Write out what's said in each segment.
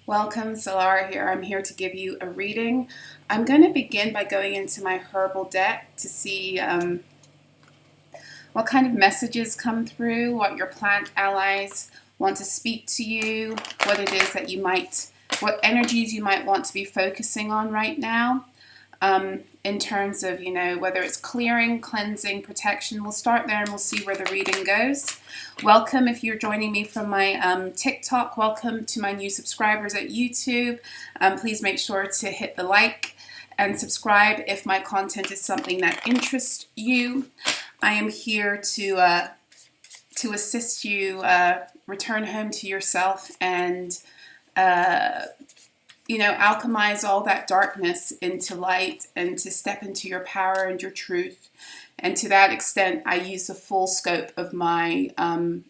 Welcome, Solara here. I'm here to give you a reading. I'm going to begin by going into my herbal deck to see what kind of messages come through, what your plant allies want to speak to you, what it is that what energies you might want to be focusing on right now. In terms of, whether it's clearing, cleansing, protection. We'll start there and we'll see where the reading goes. Welcome if you're joining me from my TikTok. Welcome to my new subscribers at YouTube. Please make sure to hit the like and subscribe if my content is something that interests you. I am here to assist you return home to yourself and alchemize all that darkness into light and to step into your power and your truth. And to that extent, I use the full scope of my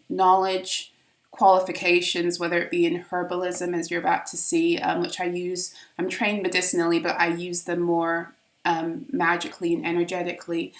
knowledge, qualifications, whether it be in herbalism, as you're about to see, which I use. I'm trained medicinally, but I use them more magically and energetically.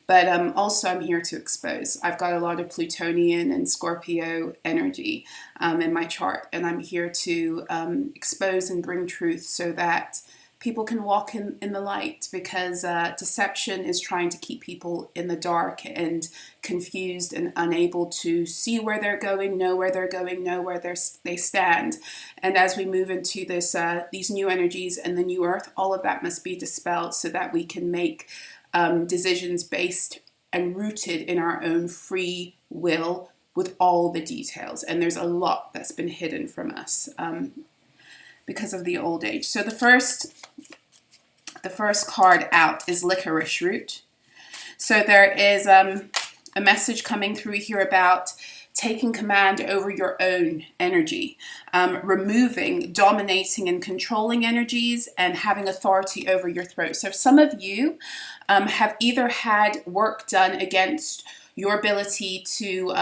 But also I'm here to expose. I've got a lot of Plutonian and Scorpio energy in my chart, and I'm here to expose and bring truth so that people can walk in the light, because deception is trying to keep people in the dark and confused and unable to see where they're going, know where they're going, know where they stand. And as we move into these new energies and the new earth, all of that must be dispelled so that we can make decisions based and rooted in our own free will with all the details. And there's a lot that's been hidden from us because of the old age. So the first card out is licorice root. So there is a message coming through here about taking command over your own energy, removing, dominating, and controlling energies, and having authority over your throat. So some of you have either had work done against your ability to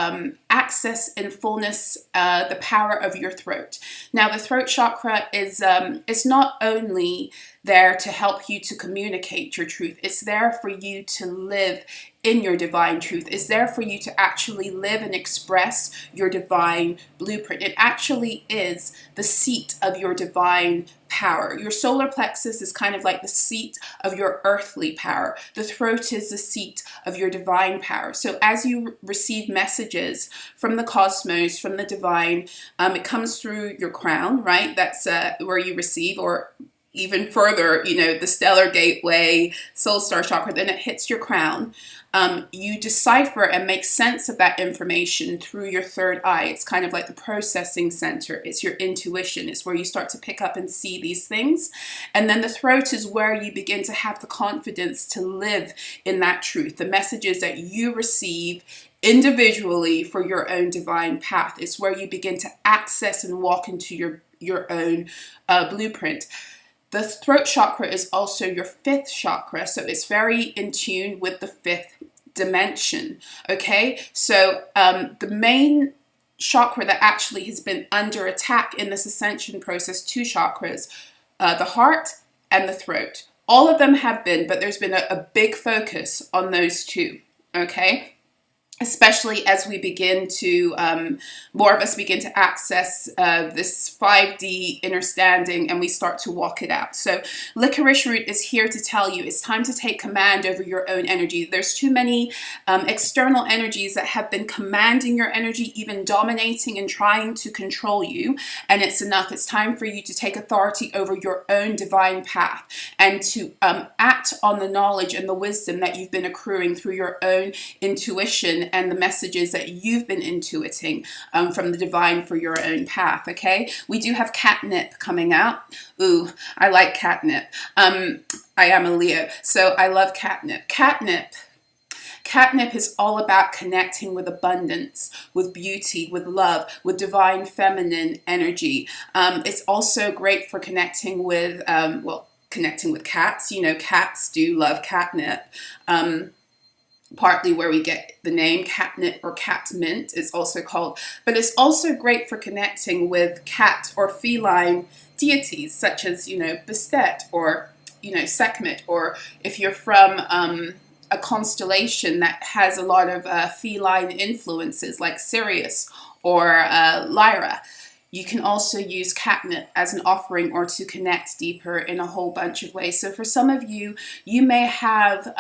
access in fullness the power of your throat. Now, the throat chakra is it's not only there to help you to communicate your truth. It's there for you to live in your divine truth. It's there for you to actually live and express your divine blueprint. It actually is the seat of your divine power. Your solar plexus is kind of like the seat of your earthly power. The throat is the seat of your divine power. So as you receive messages from the cosmos, from the divine, it comes through your crown, right? That's where you receive, or even further, the stellar gateway, soul star chakra, then it hits your crown. You decipher and make sense of that information through your third eye. It's kind of like the processing center. It's your intuition. It's where you start to pick up and see these things. And then the throat is where you begin to have the confidence to live in that truth. The messages that you receive individually for your own divine path. It's where you begin to access and walk into your own blueprint. The throat chakra is also your fifth chakra, so it's very in tune with the fifth dimension, okay? So the main chakra that actually has been under attack in this ascension process, two chakras, the heart and the throat. All of them have been, but there's been a big focus on those two, okay? Especially as we begin to, more of us begin to access this 5D understanding, and we start to walk it out. So licorice root is here to tell you it's time to take command over your own energy. There's too many external energies that have been commanding your energy, even dominating and trying to control you. And it's enough. It's time for you to take authority over your own divine path and to act on the knowledge and the wisdom that you've been accruing through your own intuition and the messages that you've been intuiting from the divine for your own path, okay? We do have catnip coming out. Ooh, I like catnip. I am a Leo, so I love catnip. Catnip is all about connecting with abundance, with beauty, with love, with divine feminine energy. It's also great for connecting with, connecting with cats. Cats do love catnip. Partly where we get the name catnip or cat mint is also called, but it's also great for connecting with cat or feline deities such as, Bastet or, Sekhmet, or if you're from a constellation that has a lot of feline influences like Sirius or Lyra. You can also use catnip as an offering or to connect deeper in a whole bunch of ways. So for some of you, you may have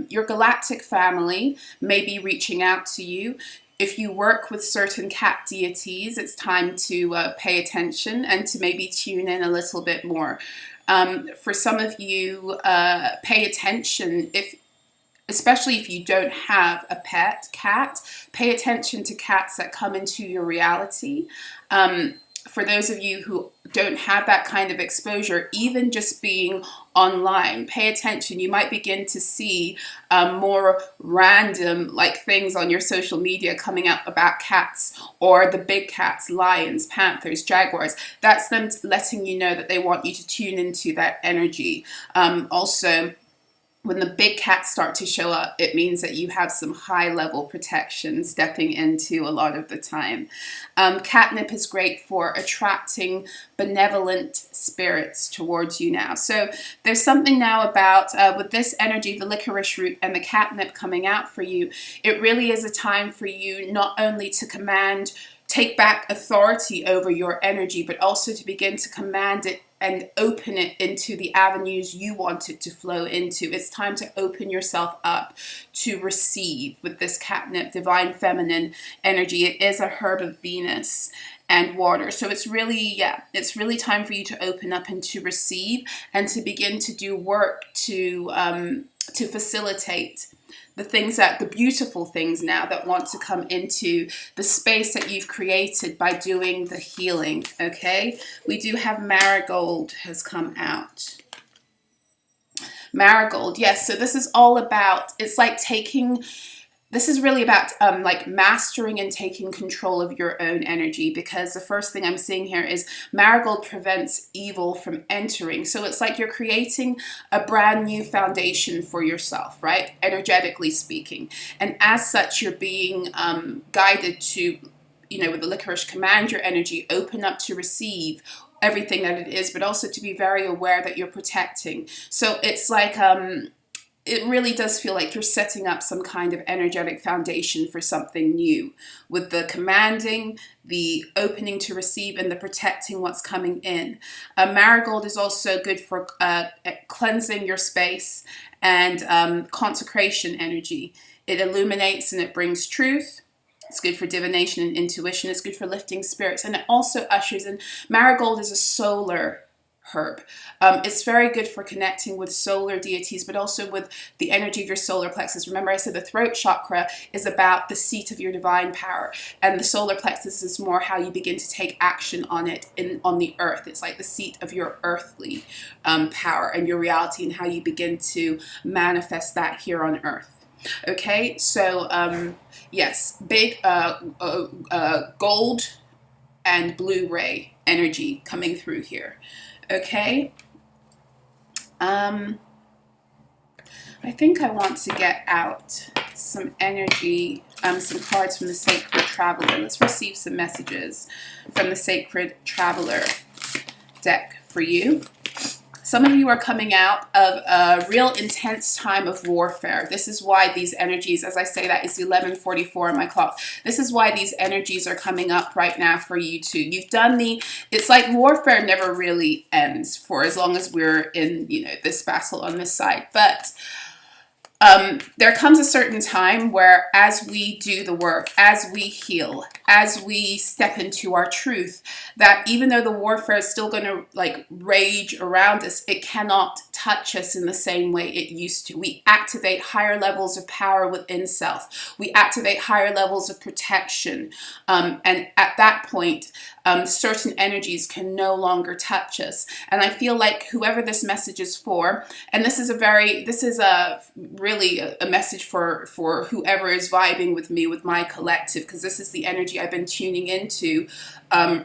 your galactic family may be reaching out to you. If you work with certain cat deities, it's time to pay attention and to maybe tune in a little bit more. For some of you, pay attention especially if you don't have a pet cat, pay attention to cats that come into your reality. For those of you who don't have that kind of exposure, even just being online, pay attention. You might begin to see more random things on your social media coming up about cats, or the big cats, lions, panthers, jaguars. That's them letting you know that they want you to tune into that energy. Also, when the big cats start to show up, it means that you have some high-level protection stepping into a lot of the time. Catnip is great for attracting benevolent spirits towards you now. So there's something now about, with this energy, the licorice root and the catnip coming out for you, it really is a time for you not only to take back authority over your energy, but also to begin to command it and open it into the avenues you want it to flow into. It's time to open yourself up to receive with this catnip, divine feminine energy. It is a herb of Venus and water. So it's really time for you to open up and to receive and to begin to do work to facilitate the beautiful things now that want to come into the space that you've created by doing the healing, okay? We do have Marigold has come out. Marigold, yes, so this is all about, this is really about mastering and taking control of your own energy, because the first thing I'm seeing here is Marigold prevents evil from entering. So it's like you're creating a brand new foundation for yourself, right? Energetically speaking. And as such, you're being guided to, with the licorice, command your energy, open up to receive everything that it is, but also to be very aware that you're protecting. So it's like, it really does feel like you're setting up some kind of energetic foundation for something new, with the commanding, the opening to receive, and the protecting what's coming in. Marigold is also good for cleansing your space and consecration energy. It illuminates and it brings truth. It's good for divination and intuition. It's good for lifting spirits. And it also ushers in, Marigold is a solar herb. It's very good for connecting with solar deities, but also with the energy of your solar plexus. Remember, I said the throat chakra is about the seat of your divine power, and the solar plexus is more how you begin to take action on it on the earth. It's like the seat of your earthly power and your reality, and how you begin to manifest that here on earth. Okay, so yes, big gold and blue ray energy coming through here. Okay, I think I want to get out some energy, some cards from the Sacred Traveler. Let's receive some messages from the Sacred Traveler deck for you. Some of you are coming out of a real intense time of warfare. This is why these energies, as I say, that is 11:44 on my clock. This is why these energies are coming up right now for you too. You've done it's like warfare never really ends for as long as we're in, this battle on this side. But there comes a certain time where, as we do the work, as we heal, as we step into our truth, that even though the warfare is still going to rage around us, it cannot touch us in the same way it used to. We activate higher levels of power within self. We activate higher levels of protection. And at that point, certain energies can no longer touch us. And I feel like whoever this message is for, and this is really a message for whoever is vibing with me, with my collective, because this is the energy I've been tuning into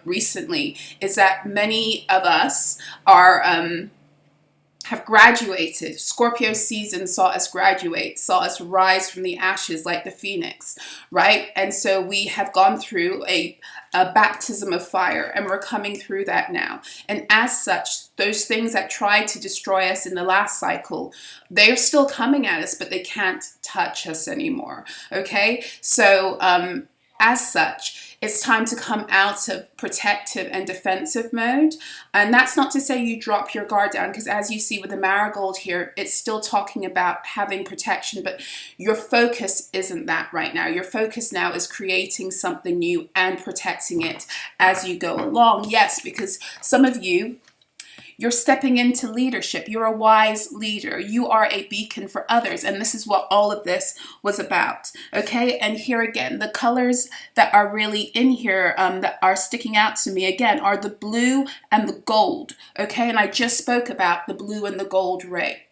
recently, is that many of us have graduated. Scorpio season saw us graduate, saw us rise from the ashes like the phoenix, right? And so we have gone through a baptism of fire, and we're coming through that now. And as such, those things that tried to destroy us in the last cycle, they're still coming at us, but they can't touch us anymore, okay? So as such, it's time to come out of protective and defensive mode. And that's not to say you drop your guard down, because as you see with the marigold here, it's still talking about having protection, but your focus isn't that right now. Your focus now is creating something new and protecting it as you go along. Yes, because some of you, you're stepping into leadership. You're a wise leader. You are a beacon for others. And this is what all of this was about. Okay. And here again, the colors that are really in here that are sticking out to me again are the blue and the gold. Okay. And I just spoke about the blue and the gold ray.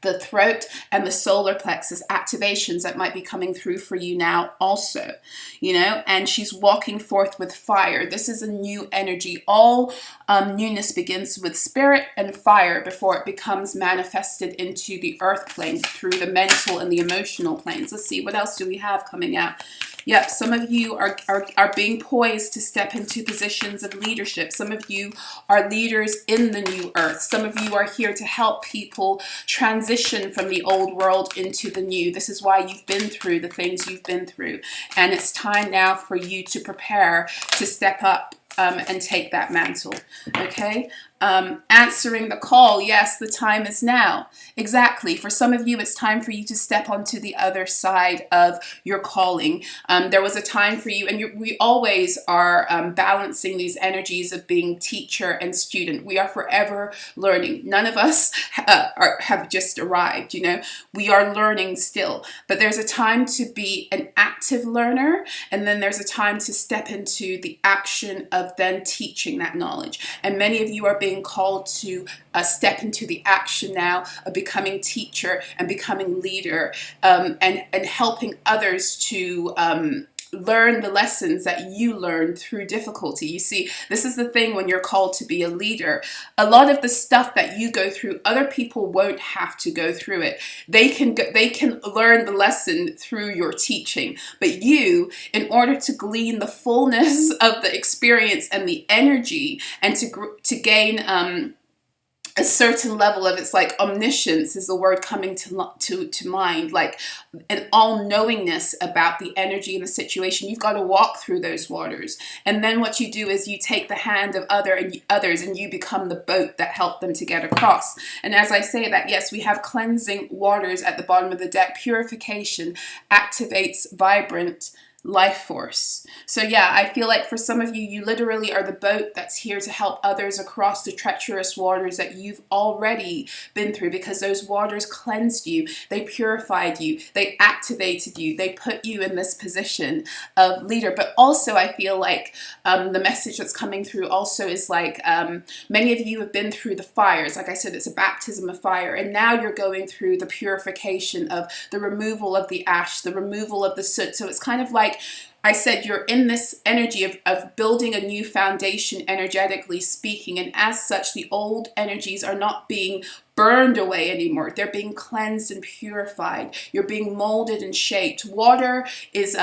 The throat and the solar plexus activations that might be coming through for you now also, you know, and she's walking forth with fire. This is a new energy. All newness begins with spirit and fire before it becomes manifested into the earth plane through the mental and the emotional planes. Let's see, what else do we have coming out? Yep, some of you are being poised to step into positions of leadership. Some of you are leaders in the new earth. Some of you are here to help people transition from the old world into the new. This is why you've been through the things you've been through. And it's time now for you to prepare to step up and take that mantle. Okay? Answering the call. Yes, the time is now. Exactly. For some of you, it's time for you to step onto the other side of your calling. There was a time for you, and we always are balancing these energies of being teacher and student. We are forever learning. None of us have just arrived, you know. We are learning still. But there's a time to be an active learner, and then there's a time to step into the action of then teaching that knowledge. And many of you are being called to step into the action now of becoming teacher and becoming leader, and helping others to learn the lessons that you learned through difficulty. You see, this is the thing when you're called to be a leader. A lot of the stuff that you go through, other people won't have to go through it. They can learn the lesson through your teaching. But you, in order to glean the fullness of the experience and the energy, and to gain a certain level of, it's like omniscience is the word coming to mind, like an all-knowingness about the energy and the situation. You've got to walk through those waters, and then what you do is you take the hand of others and you become the boat that help them to get across. And as I say that, yes, we have cleansing waters at the bottom of the deck. Purification activates vibrant life force. So yeah, I feel like for some of you, you literally are the boat that's here to help others across the treacherous waters that you've already been through, because those waters cleansed you, they purified you, they activated you, they put you in this position of leader. But also I feel like the message that's coming through also is like many of you have been through the fires. Like I said, it's a baptism of fire, and now you're going through the purification of the removal of the ash, the removal of the soot. So it's kind of like I said, you're in this energy of building a new foundation, energetically speaking, and as such, the old energies are not being burned away anymore. They're being cleansed and purified. You're being molded and shaped. Water is,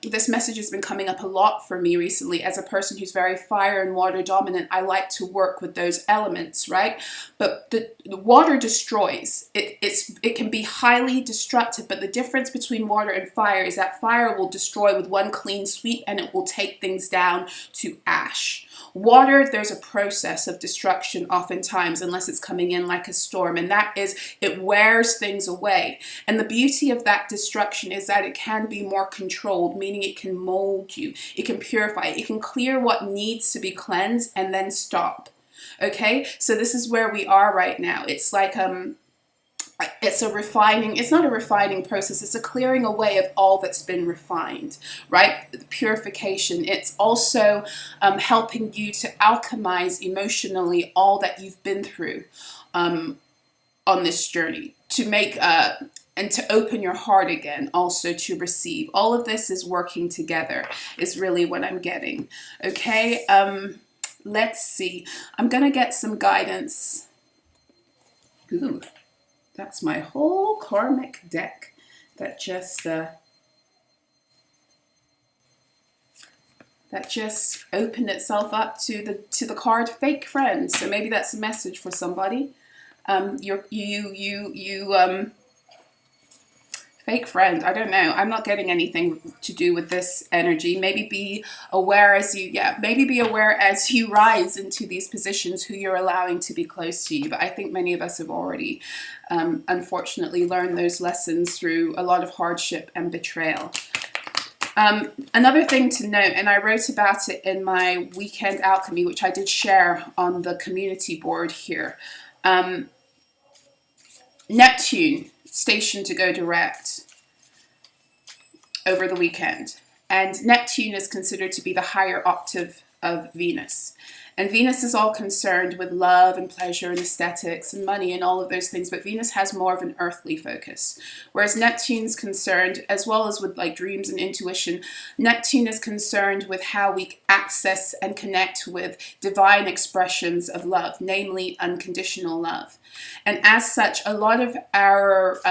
this message has been coming up a lot for me recently. As a person who's very fire and water dominant, I like to work with those elements, right? But the water destroys. It can be highly destructive, but the difference between water and fire is that fire will destroy with one clean sweep, and it will take things down to ash. Water, there's a process of destruction oftentimes, unless it's coming in like a storm, and that is, it wears things away. And the beauty of that destruction is that it can be more controlled, meaning it can mold you, it can purify, it can clear what needs to be cleansed and then stop. Okay, so this is where we are right now. It's like it's not a refining process, it's a clearing away of all that's been refined, right? The purification. It's also helping you to alchemize emotionally all that you've been through on this journey, to make and to open your heart again, also to receive. All of this is working together, is really what I'm getting. Okay, let's see. I'm gonna get some guidance. Ooh. That's my whole karmic deck that just opened itself up to the card fake friends. So maybe that's a message for somebody. Fake friend, I don't know. I'm not getting anything to do with this energy. Maybe be aware as you, maybe be aware as you rise into these positions who you're allowing to be close to you. But I think many of us have already, unfortunately, learned those lessons through a lot of hardship and betrayal. Another thing to note, and I wrote about it in my weekend alchemy, which I did share on the community board here. Neptune stationed to go direct over the weekend. And Neptune is considered to be the higher octave of Venus. And Venus is all concerned with love and pleasure and aesthetics and money and all of those things, but Venus has more of an earthly focus. Whereas Neptune's concerned, as well as with like dreams and intuition, Neptune is concerned with how we access and connect with divine expressions of love, namely unconditional love. And as such, a lot of our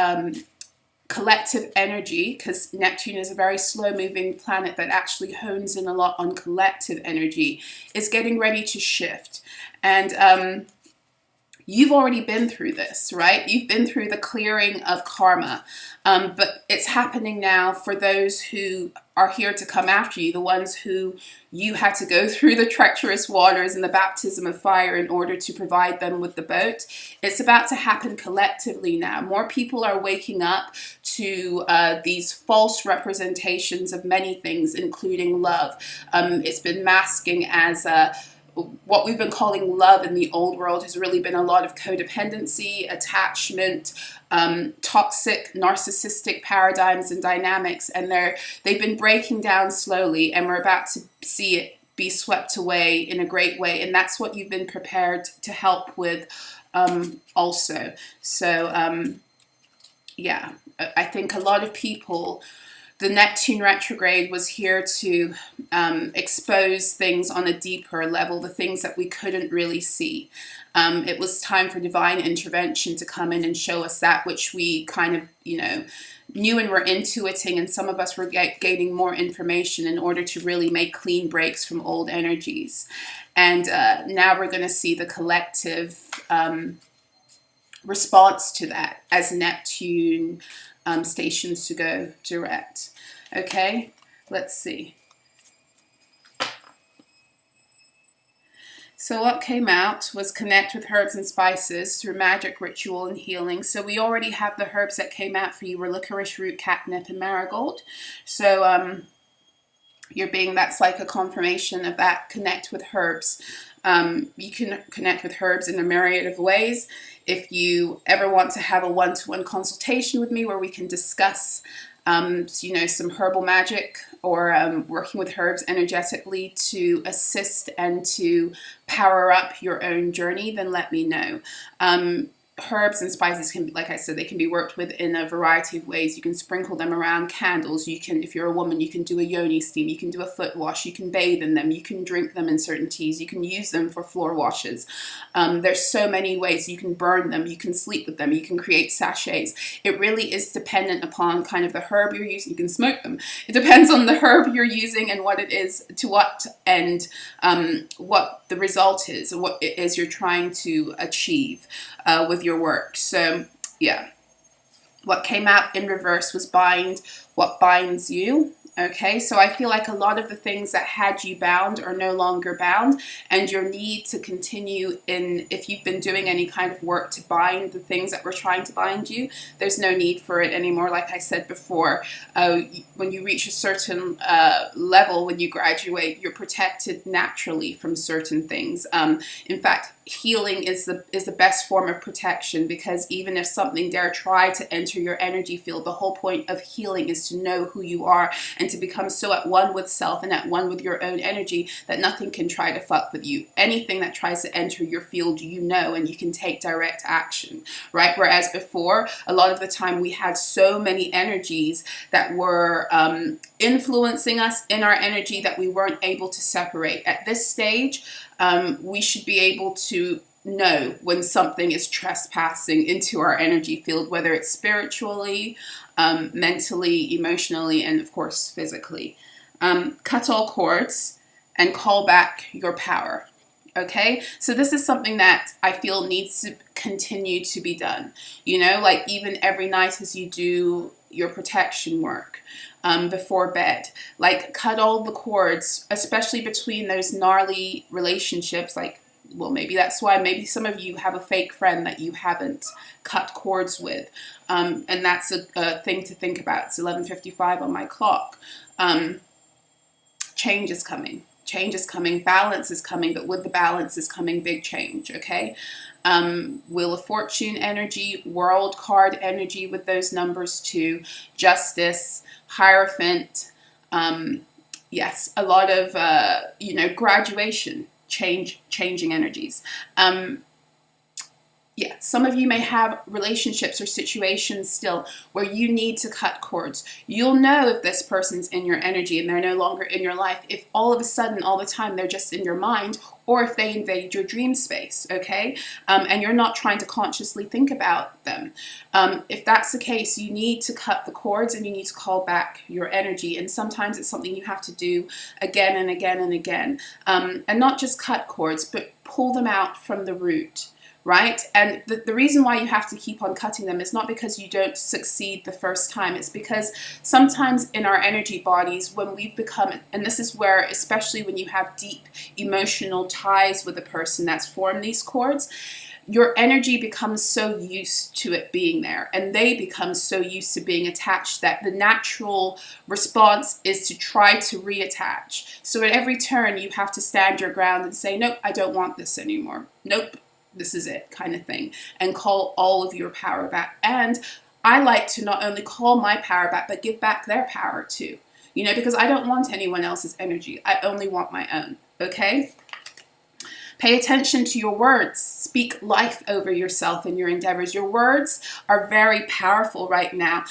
collective energy, because Neptune is a very slow moving planet that actually hones in a lot on collective energy, is getting ready to shift. And you've already been through this, right? You've been through the clearing of karma, but it's happening now for those who are here to come after you, the ones who you had to go through the treacherous waters and the baptism of fire in order to provide them with the boat. It's about to happen collectively now. More people are waking up to these false representations of many things, including love. It's been masking as what we've been calling love in the old world has really been a lot of codependency, attachment, toxic, narcissistic paradigms and dynamics, and they've been breaking down slowly, and we're about to see it be swept away in a great way, and that's what you've been prepared to help with also. So yeah, I think a lot of people, the Neptune retrograde was here to expose things on a deeper level, the things that we couldn't really see. It was time for divine intervention to come in and show us that which we kind of, knew and were intuiting, and some of us were gaining more information in order to really make clean breaks from old energies. And now we're going to see the collective response to that as Neptune stations to go direct. Okay, let's see. So what came out was connect with herbs and spices through magic, ritual, and healing. So we already have the herbs that came out for you were licorice root, catnip, and marigold. So that's like a confirmation of that. Connect with herbs. You can connect with herbs in a myriad of ways. If you ever want to have a one-to-one consultation with me where we can discuss, some herbal magic or working with herbs energetically to assist and to power up your own journey, then let me know. Herbs and spices can, like I said, they can be worked with in a variety of ways. You can sprinkle them around candles. You can, if you're a woman, you can do a yoni steam. You can do a foot wash. You can bathe in them. You can drink them in certain teas. You can use them for floor washes. There's so many ways. You can burn them. You can sleep with them. You can create sachets. It really is dependent upon kind of the herb you're using. You can smoke them. It depends on the herb you're using and what it is, to what end, what the result is, and what it is you're trying to achieve with your work. So yeah, what came out in reverse was bind what binds you. Okay, so I feel like a lot of the things that had you bound are no longer bound, and your need to continue in, if you've been doing any kind of work to bind the things that were trying to bind you, there's no need for it anymore. Like I said before, when you reach a certain level, when you graduate, you're protected naturally from certain things. In fact, healing is the best form of protection, because even if something dare try to enter your energy field, the whole point of healing is to know who you are and to become so at one with self and at one with your own energy that nothing can try to fuck with you. Anything that tries to enter your field, and you can take direct action, right? Whereas before, a lot of the time we had so many energies that were influencing us in our energy that we weren't able to separate. At this stage, we should be able to know when something is trespassing into our energy field, whether it's spiritually, mentally, emotionally, and of course physically. Cut all cords and call back your power. Okay, so this is something that I feel needs to continue to be done. Like even every night as you do your protection work before bed. Like, cut all the cords, especially between those gnarly relationships. Like, well, maybe that's why maybe some of you have a fake friend that you haven't cut cords with. And that's a thing to think about. It's 11:55 on my clock. Change is coming. Change is coming. Balance is coming. But with the balance is coming big change, okay? Wheel of Fortune energy, World card energy with those numbers too. Justice, Hierophant. Yes, a lot of, graduation. Changing energies. Yeah, some of you may have relationships or situations still where you need to cut cords. You'll know if this person's in your energy and they're no longer in your life if all of a sudden, all the time, they're just in your mind, or if they invade your dream space, okay? And you're not trying to consciously think about them. If that's the case, you need to cut the cords and you need to call back your energy. And sometimes it's something you have to do again and again and again. And not just cut cords, but pull them out from the root. Right? And the reason why you have to keep on cutting them is not because you don't succeed the first time. It's because sometimes in our energy bodies, when we've become, and this is where, especially when you have deep emotional ties with a person that's formed these cords, your energy becomes so used to it being there, and they become so used to being attached that the natural response is to try to reattach. So at every turn, you have to stand your ground and say, nope, I don't want this anymore. Nope. This is it, kind of thing, and call all of your power back. And I like to not only call my power back, but give back their power too, because I don't want anyone else's energy. I only want my own, okay? Pay attention to your words. Speak life over yourself and your endeavors. Your words are very powerful right now.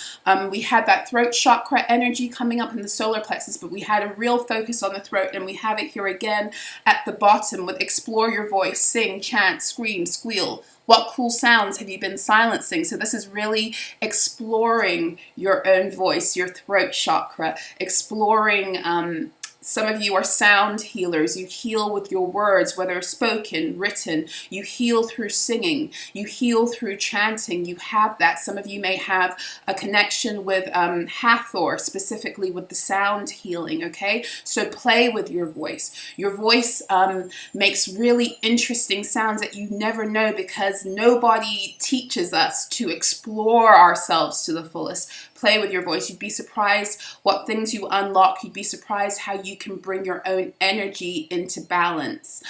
We had that throat chakra energy coming up in the solar plexus, but we had a real focus on the throat, and we have it here again at the bottom with explore your voice, sing, chant, scream, squeal. What cool sounds have you been silencing? So this is really exploring your own voice, your throat chakra, exploring some of you are sound healers. You heal with your words, whether spoken, written. You heal through singing. You heal through chanting. You have that. Some of you may have a connection with Hathor, specifically with the sound healing, okay? So play with your voice. Your voice makes really interesting sounds that you never know because nobody teaches us to explore ourselves to the fullest. Play with your voice. You'd be surprised what things you unlock. You'd be surprised how you can bring your own energy into balance.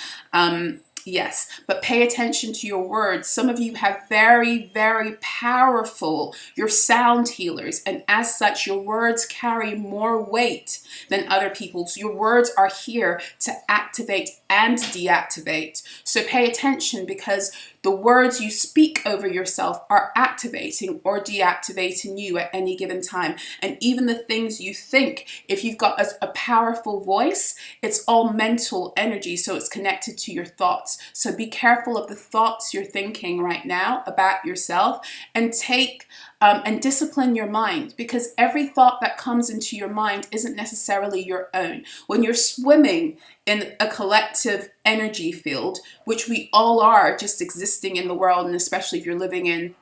Yes, but pay attention to your words. Some of you have very, very powerful, you're sound healers, and as such, your words carry more weight than other people's. Your words are here to activate and deactivate. So pay attention, because the words you speak over yourself are activating or deactivating you at any given time. And even the things you think, if you've got a powerful voice, it's all mental energy, so it's connected to your thoughts. So be careful of the thoughts you're thinking right now about yourself, and take and discipline your mind, because every thought that comes into your mind isn't necessarily your own. When you're swimming in a collective energy field, which we all are, just existing in the world, and especially if you're living in,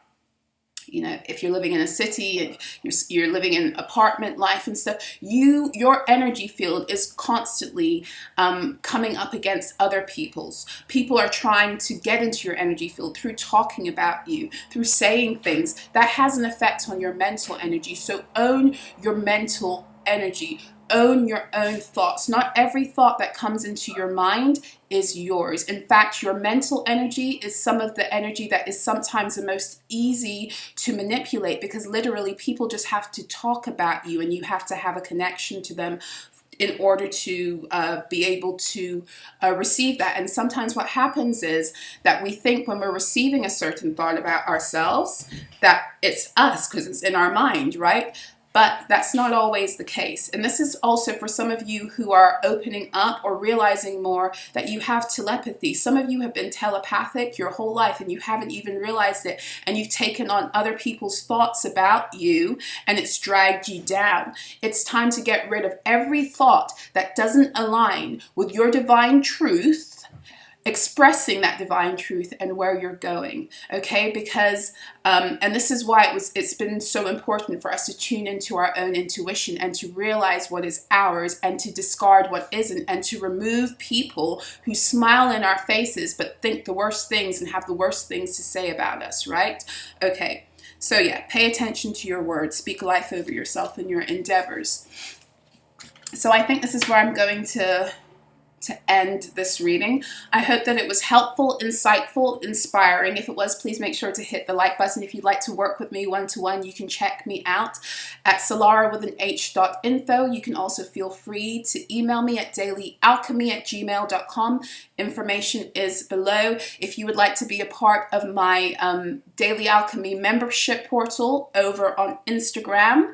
if you're living in a city and you're living in apartment life and stuff, your energy field is constantly coming up against other people's. People are trying to get into your energy field through talking about you, through saying things. That has an effect on your mental energy. So own your mental energy. Own your own thoughts. Not every thought that comes into your mind is yours. In fact, your mental energy is some of the energy that is sometimes the most easy to manipulate, because literally people just have to talk about you and you have to have a connection to them in order to be able to receive that. And sometimes what happens is that we think when we're receiving a certain thought about ourselves that it's us because it's in our mind, right? But that's not always the case. And this is also for some of you who are opening up or realizing more that you have telepathy. Some of you have been telepathic your whole life and you haven't even realized it. And you've taken on other people's thoughts about you and it's dragged you down. It's time to get rid of every thought that doesn't align with your divine truth expressing that divine truth and where you're going, okay? Because, and this is why it's been so important for us to tune into our own intuition and to realize what is ours and to discard what isn't, and to remove people who smile in our faces but think the worst things and have the worst things to say about us, right? Okay, so yeah, pay attention to your words, speak life over yourself and your endeavors. So I think this is where I'm going to end this reading. I hope that it was helpful, insightful, inspiring. If it was, please make sure to hit the like button. If you'd like to work with me one-to-one, you can check me out at solara.info. You can also feel free to email me at dailyalchemy@gmail.com. Information is below. If you would like to be a part of my Daily Alchemy membership portal over on Instagram,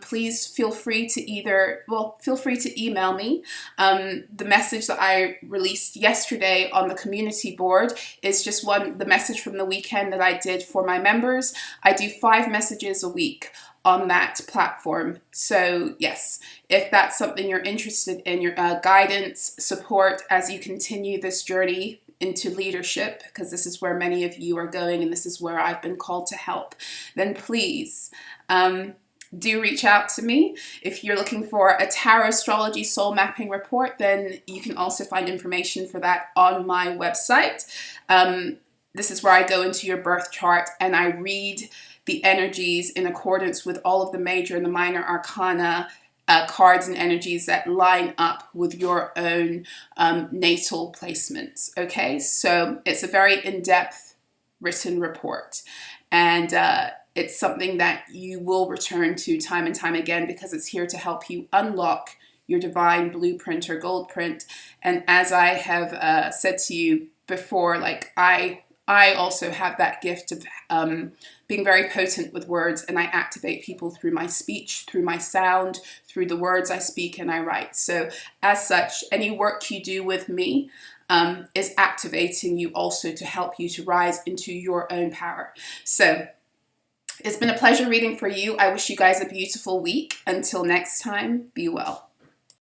please feel free to email me. The message that I released yesterday on the community board is just the message from the weekend that I did for my members. I do 5 messages a week on that platform. So yes, if that's something you're interested in, your guidance, support as you continue this journey into leadership, because this is where many of you are going and this is where I've been called to help, then please do reach out to me. If you're looking for a Tarotstrology soul mapping report, then you can also find information for that on my website. This is where I go into your birth chart and I read the energies in accordance with all of the major and the minor arcana cards and energies that line up with your own natal placements. Okay, so it's a very in-depth written report, and it's something that you will return to time and time again because it's here to help you unlock your divine blueprint or gold print. And as I have said to you before, like I also have that gift of being very potent with words, and I activate people through my speech, through my sound, through the words I speak and I write. So as such, any work you do with me is activating you also to help you to rise into your own power. So it's been a pleasure reading for you. I wish you guys a beautiful week. Until next time, be well.